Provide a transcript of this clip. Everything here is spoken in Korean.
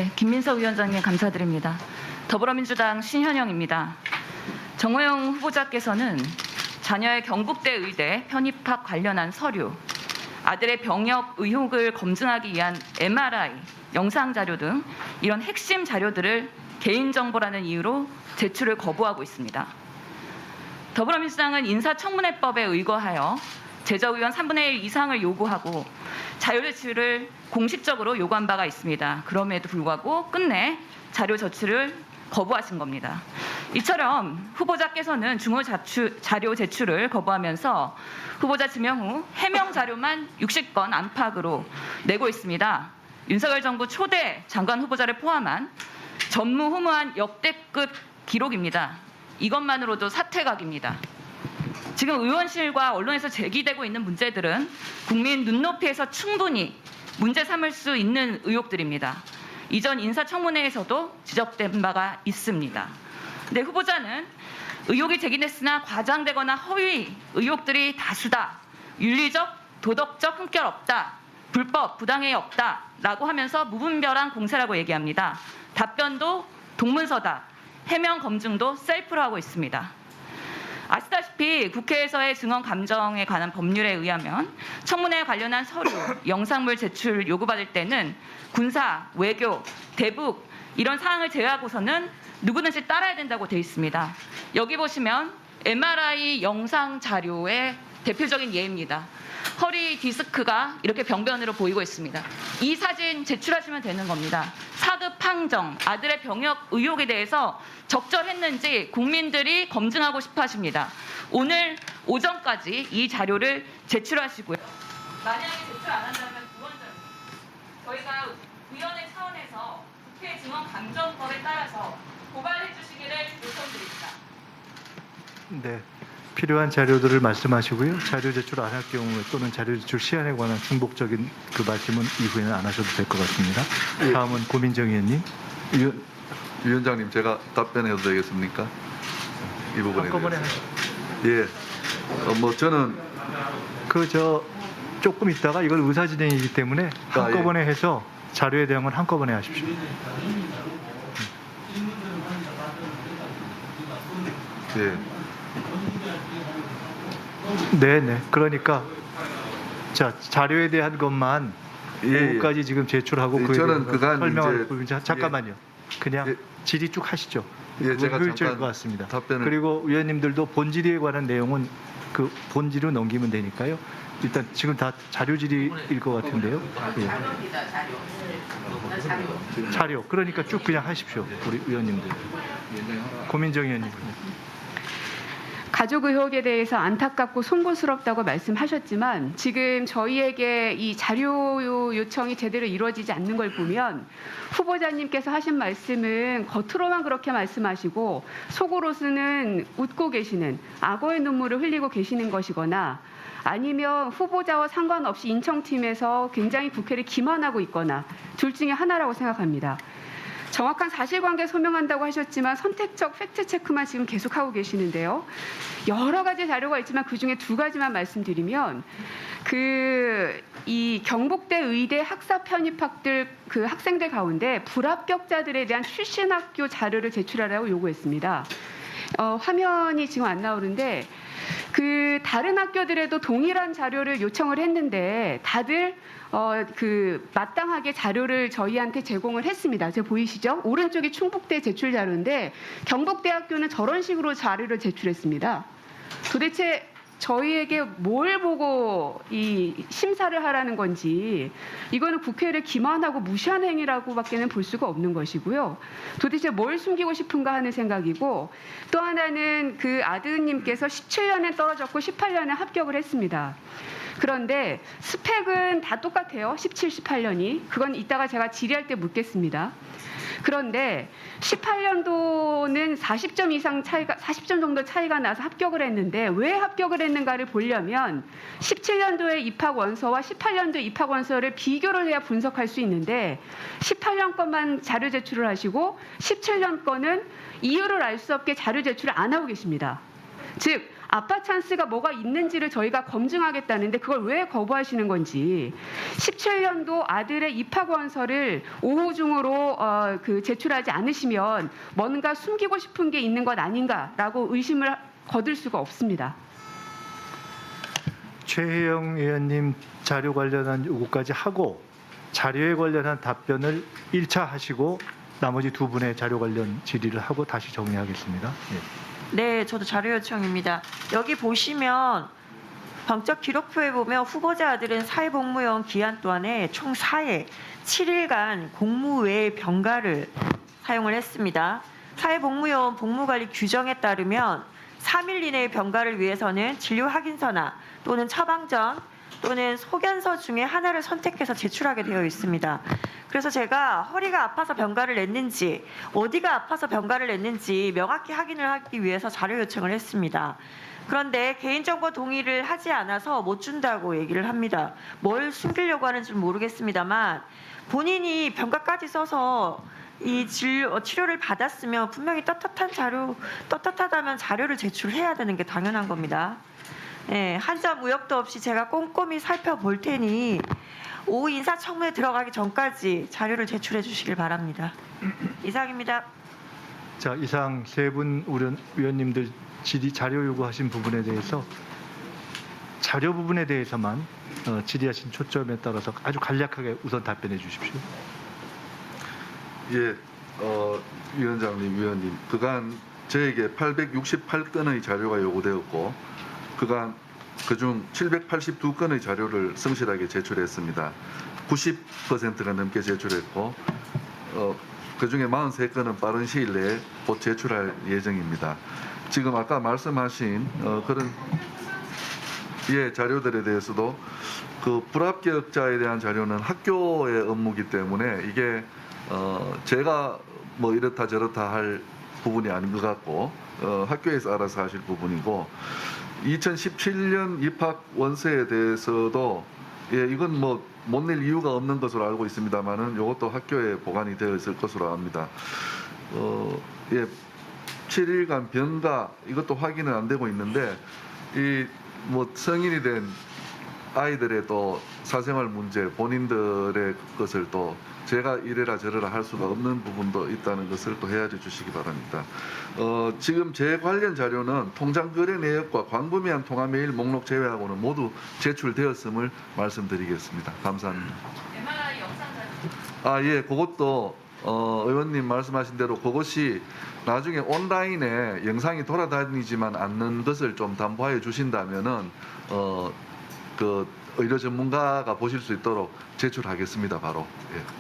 네, 김민석 위원장님 감사드립니다. 더불어민주당 신현영입니다. 정호영 후보자께서는 자녀의 경북대 의대 편입학 관련한 서류, 아들의 병역 의혹을 검증하기 위한 MRI, 영상 자료 등 이런 핵심 자료들을 개인정보라는 이유로 제출을 거부하고 있습니다. 더불어민주당은 인사청문회법에 의거하여 제적의원 3분의 1 이상을 요구하고 자료 제출을 공식적으로 요구한 바가 있습니다. 그럼에도 불구하고 끝내 자료 제출을 거부하신 겁니다. 이처럼 후보자께서는 중요 자료 제출을 거부하면서 후보자 지명 후 해명 자료만 60건 안팎으로 내고 있습니다. 윤석열 정부 초대 장관 후보자를 포함한 전무후무한 역대급 기록입니다. 이것만으로도 사퇴각입니다. 지금 의원실과 언론에서 제기되고 있는 문제들은 국민 눈높이에서 충분히 문제 삼을 수 있는 의혹들입니다. 이전 인사청문회에서도 지적된 바가 있습니다. 근데 후보자는 의혹이 제기됐으나 과장되거나 허위 의혹들이 다수다. 윤리적, 도덕적 흠결 없다. 불법, 부당행위 없다라고 하면서 무분별한 공세라고 얘기합니다. 답변도 동문서다. 해명 검증도 셀프로 하고 있습니다. 아시다시피 국회에서의 증언 감정에 관한 법률에 의하면 청문회에 관련한 서류, 영상물 제출 요구받을 때는 군사, 외교, 대북 이런 사항을 제외하고서는 누구든지 따라야 된다고 되어 있습니다. 여기 보시면 MRI 영상 자료의 대표적인 예입니다. 허리 디스크가 이렇게 병변으로 보이고 있습니다. 이 사진 제출하시면 되는 겁니다. 사급 항정, 아들의 병역 의혹에 대해서 적절했는지 국민들이 검증하고 싶어 하십니다. 오늘 오전까지 이 자료를 제출하시고요. 만약에 제출 안 한다면 두 번째로 저희가 위원회 차원에서 국회 증언감정법에 따라서 고발해 주시기를 요청드립니다. 네. 필요한 자료들을 말씀하시고요. 자료 제출 안 할 경우에 또는 자료 제출 시한에 관한 중복적인 그 말씀은 이후에는 안 하셔도 될 것 같습니다. 예. 다음은 고민정 의원님. 위원장님, 제가 답변해도 되겠습니까? 이 부분에 한꺼번에 대해서. 예. 저는 조금 있다가 이걸 의사진행이기 때문에 한꺼번에 해서 자료에 대한 건 한꺼번에 하십시오. 예. 네. 그러니까 자료에 대한 것만 오후까지 지금 제출하고 그에 저는 대해서 그간 설명을 이제 부분자 잠깐만요. 그냥 예. 질의 쭉 하시죠. 예, 제가 효율적일 잠깐 것 같습니다. 답변을 그리고 위원님들도 본질에 관한 내용은 그 본질로 넘기면 되니까요. 일단 지금 다 자료 질의일 것 같은데요. 예. 자료. 그러니까 쭉 그냥 하십시오. 우리 위원님들. 고민정 의원님. 가족 의혹에 대해서 안타깝고 송구스럽다고 말씀하셨지만 지금 저희에게 이 자료 요청이 제대로 이루어지지 않는 걸 보면 후보자님께서 하신 말씀은 겉으로만 그렇게 말씀하시고 속으로는 웃고 계시는 악어의 눈물을 흘리고 계시는 것이거나 아니면 후보자와 상관없이 인청팀에서 굉장히 국회를 기만하고 있거나 둘 중에 하나라고 생각합니다. 정확한 사실관계 소명한다고 하셨지만 선택적 팩트체크만 지금 계속하고 계시는데요. 여러 가지 자료가 있지만 그중에 두 가지만 말씀드리면 이 경북대 의대 학사 편입학들 그 학생들 가운데 불합격자들에 대한 출신 학교 자료를 제출하라고 요구했습니다. 화면이 지금 안 나오는데 다른 학교들에도 동일한 자료를 요청을 했는데 다들 마땅하게 자료를 저희한테 제공을 했습니다. 제가 보이시죠? 오른쪽이 충북대 제출 자료인데 경북대학교는 저런 식으로 자료를 제출했습니다. 도대체 저희에게 뭘 보고 이 심사를 하라는 건지 이거는 국회를 기만하고 무시하는 행위라고밖에는 볼 수가 없는 것이고요. 도대체 뭘 숨기고 싶은가 하는 생각이고 또 하나는 그 아드님께서 17년에 떨어졌고 18년에 합격을 했습니다. 그런데 스펙은 다 똑같아요. 17, 18년이. 그건 이따가 제가 질의할 때 묻겠습니다. 그런데 18년도는 40점 정도 차이가 나서 합격을 했는데 왜 합격을 했는가를 보려면 17년도의 입학 원서와 18년도 입학 원서를 비교를 해야 분석할 수 있는데 18년 것만 자료 제출을 하시고 17년 거는 이유를 알 수 없게 자료 제출을 안 하고 계십니다. 즉 아빠 찬스가 뭐가 있는지를 저희가 검증하겠다는데 그걸 왜 거부하시는 건지 17년도 아들의 입학 원서를 오후 중으로 제출하지 않으시면 뭔가 숨기고 싶은 게 있는 것 아닌가라고 의심을 거둘 수가 없습니다. 최혜영 의원님 자료 관련한 요구까지 하고 자료에 관련한 답변을 1차 하시고 나머지 두 분의 자료 관련 질의를 하고 다시 정리하겠습니다. 예. 네, 저도 자료 요청입니다. 여기 보시면 병적 기록표에 보면 후보자 아들은 사회복무요원 기한 동안에 총 4회 7일간 공무 외의 병가를 사용을 했습니다. 사회복무요원 복무관리 규정에 따르면 3일 이내의 병가를 위해서는 진료 확인서나 또는 처방전 또는 소견서 중에 하나를 선택해서 제출하게 되어 있습니다. 그래서 제가 허리가 아파서 병가를 냈는지 어디가 아파서 병가를 냈는지 명확히 확인을 하기 위해서 자료 요청을 했습니다. 그런데 개인정보 동의를 하지 않아서 못 준다고 얘기를 합니다. 뭘 숨기려고 하는지 모르겠습니다만 본인이 병가까지 써서 이 치료를 받았으면 분명히 떳떳하다면 자료를 제출해야 되는 게 당연한 겁니다. 네, 한 점 의혹도 없이 제가 꼼꼼히 살펴볼 테니 오후 인사청문회 들어가기 전까지 자료를 제출해 주시길 바랍니다. 이상입니다. 자, 이상 세 분 위원님들 질의 자료 요구하신 부분에 대해서 자료 부분에 대해서만 질의하신 초점에 따라서 아주 간략하게 우선 답변해 주십시오. 예, 위원장님, 위원님, 그간 저에게 868건의 자료가 요구되었고 그중 782건의 자료를 성실하게 제출했습니다. 90%가 넘게 제출했고 그중에 43건은 빠른 시일 내에 곧 제출할 예정입니다. 지금 아까 말씀하신 그런 자료들에 대해서도 그 불합격자에 대한 자료는 학교의 업무이기 때문에 이게 제가 뭐 이렇다 저렇다 할 부분이 아닌 것 같고 학교에서 알아서 하실 부분이고 2017년 입학 원서에 대해서도 이건 뭐 못 낼 이유가 없는 것으로 알고 있습니다만은 이것도 학교에 보관이 되어 있을 것으로 압니다. 7일간 병가 이것도 확인은 안 되고 있는데 이 뭐 성인이 된 아이들의 또 사생활 문제 본인들의 것을 또 제가 이래라 저래라 할 수가 없는 부분도 있다는 것을 또 헤아려 주시기 바랍니다. 지금 제 관련 자료는 통장 거래 내역과 광범위한 통화 메일 목록 제외하고는 모두 제출되었음을 말씀드리겠습니다. 감사합니다. MRI 영상 자료. 예, 그것도 의원님 말씀하신 대로 그것이 나중에 온라인에 영상이 돌아다니지만 않는 것을 좀 담보해 주신다면은 그 의료 전문가가 보실 수 있도록 제출하겠습니다. 바로. 예.